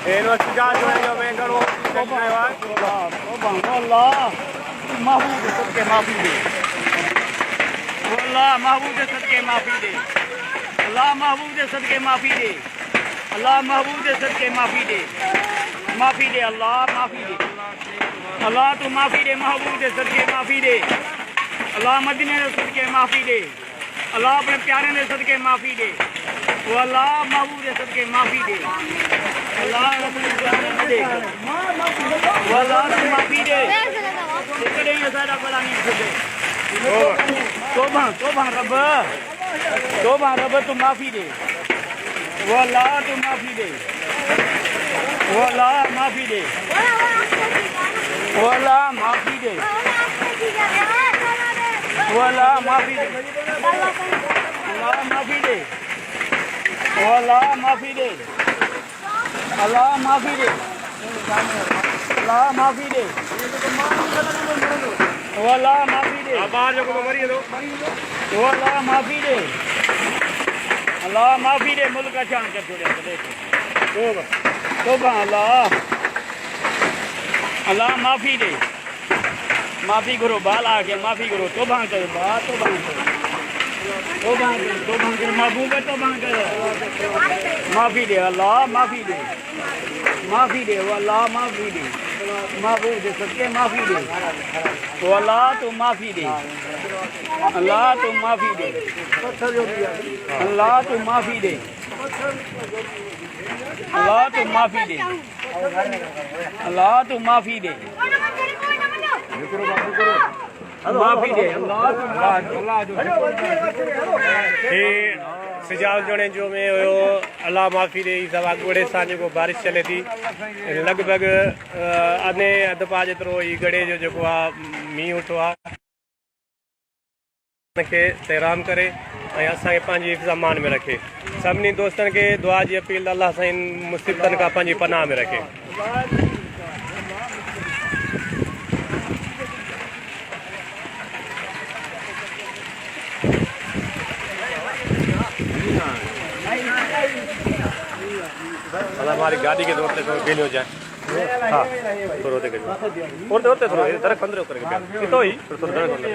انو سجا جو ہے جو میں کرو اللہ محبوب صدقے معافی دے اللہ محبوب صدقے معافی دے اللہ محبوب صدقے معافی دے اللہ محبوب صدقے معافی دے معافی دے اللہ معافی دے اللہ تو معافی دے محبوب صدقے معافی دے اللہ مدینے دے صدقے معافی دے اللہ اپنے پیارے دے صدقے معافی دے وہ اللہ محبوب دے صدقے معافی دے اللہ اپنے پیارے دے وہ اللہ تو معافی دے کڑے سارا بڑا نہیں سکے توبہ رب تو معافی دے وہ اللہ تو معافی دے وہ اللہ معافی دے وہ اللہ معافی دے وہ اللہ معافی دے اللہ معافی دے وہ اللہ معافی دے اللہ معافی دے اللہ معافی دے وہ اللہ معافی دے وہ اللہ معافی دے اللہ معافی دے ملک کا چاند کر چھوڑے توبہ اللہ معافی دے معافی کرو بال آ کے معافی کرو توبہ کرو توبہ کرو محبوب توبہ کرو معافی دے اللہ معافی دے وہ اللہ معافی دے محبوب دے صدقے معافی دے وہ اللہ تو معافی دے اللہ تو معافی دے اللہ تو معافی دے اللہ تو معافی دے اللہ تو معافی دے معافی دے سجاو جوڑے جو میں اللہ معافی دے سوا گڑے سان جو بارش چلے تھی لگ بھگ آنے ادھ پا جترو یہ گڑے جو می اٹھو کے تحرام کرے اساں کے پانچی حفظ میں رکھے سبنی دوستن کے دعا جی اپیل اللہ سائن مصیبتن کا پانچی پناہ میں رکھے اللہ ہماری گاڑی کے دور سے گیلی ہو جائے ہاں تھوڑا ہوتے گئے ہوتے تھوڑا درخت اندر اتر گئے تو ہی تھوڑا درخت اندر